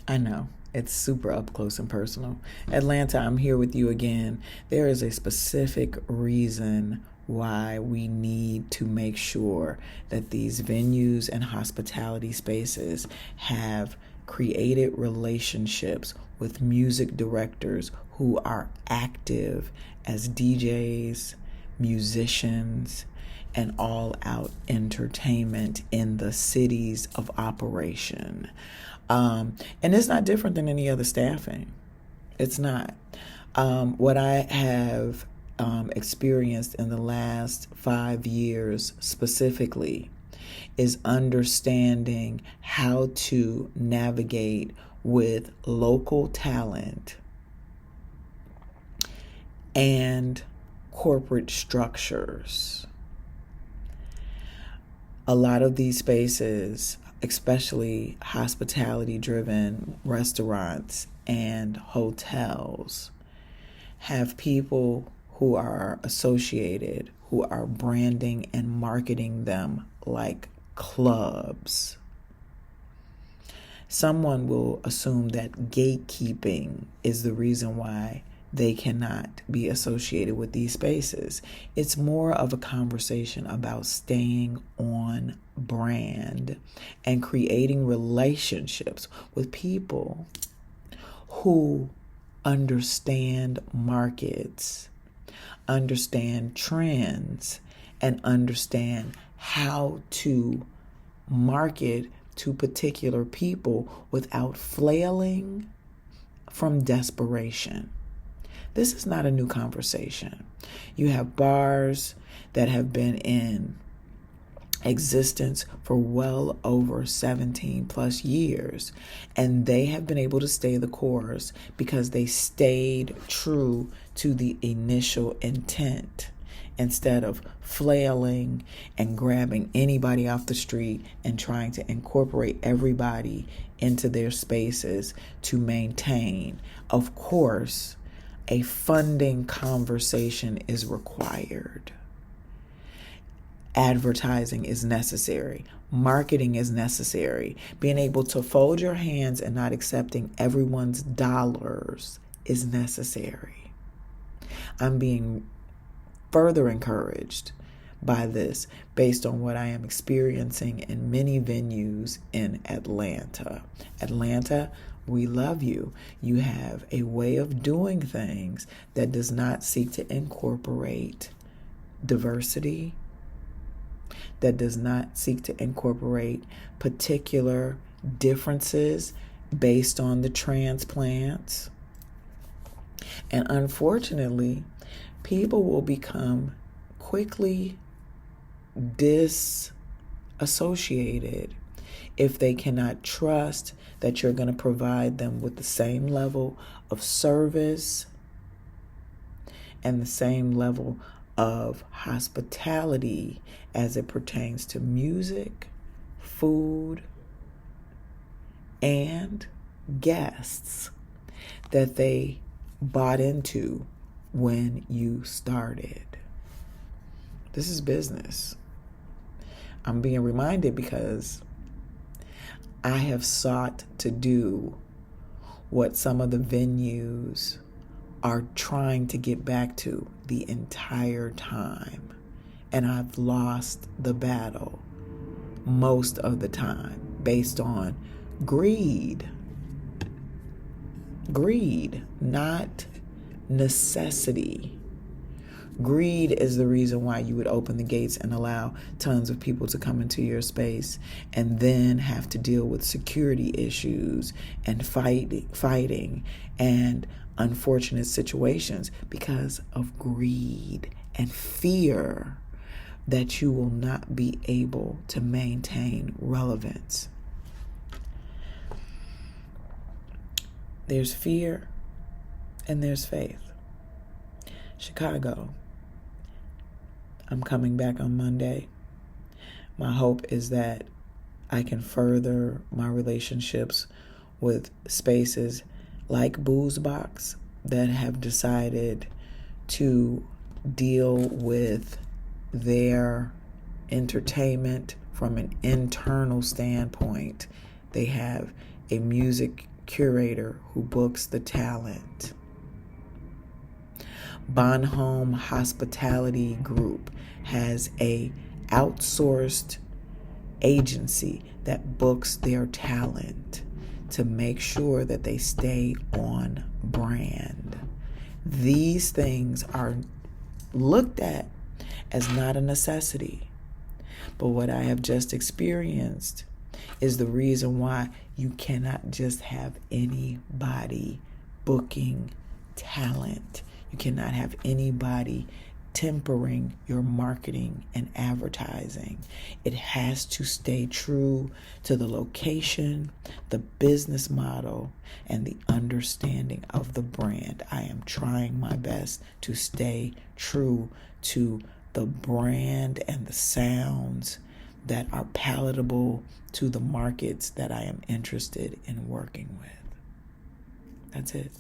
I know. It's super up close and personal. Atlanta, I'm here with you again. There is a specific reason why we need to make sure that these venues and hospitality spaces have created relationships with music directors who are active as DJs, musicians, and all out entertainment in the cities of operation. And it's not different than any other staffing. It's not. What I have experienced in the last 5 years specifically is understanding how to navigate with local talent and corporate structures. A lot of these spaces, especially hospitality driven restaurants and hotels, have people who are associated, who are branding and marketing them like clubs. Someone will assume that gatekeeping is the reason why they cannot be associated with these spaces. It's more of a conversation about staying on brand and creating relationships with people who understand markets, understand trends, and understand how to market to particular people without flailing from desperation. This is not a new conversation. You have bars that have been in existence for well over 17 plus years, and they have been able to stay the course because they stayed true to the initial intent instead of flailing and grabbing anybody off the street and trying to incorporate everybody into their spaces to maintain. Of course, a funding conversation is required. Advertising is necessary. Marketing is necessary. Being able to fold your hands and not accepting everyone's dollars is necessary. I'm being further encouraged by this based on what I am experiencing in many venues in Atlanta. Atlanta, we love you. You have a way of doing things that does not seek to incorporate diversity, that does not seek to incorporate particular differences based on the transplants. And unfortunately, people will become quickly disassociated if they cannot trust that you're going to provide them with the same level of service and the same level of hospitality as it pertains to music, food, and guests that they bought into when you started. This is business. I'm being reminded because I have sought to do what some of the venues are trying to get back to the entire time. And I've lost the battle most of the time based on greed. Greed, not necessity. Greed is the reason why you would open the gates and allow tons of people to come into your space and then have to deal with security issues and fighting and unfortunate situations because of greed and fear that you will not be able to maintain relevance. There's fear and there's faith. Chicago, I'm coming back on Monday. My hope is that I can further my relationships with spaces like Booze Box that have decided to deal with their entertainment from an internal standpoint. They have a music curator who books the talent. Bonhomme Hospitality Group has a outsourced agency that books their talent to make sure that they stay on brand. These things are looked at as not a necessity. But what I have just experienced is the reason why you cannot just have anybody booking talent. You cannot have anybody tempering your marketing and advertising. It has to stay true to the location, the business model, and the understanding of the brand. I am trying my best to stay true to the brand and the sounds that are palatable to the markets that I am interested in working with. That's it.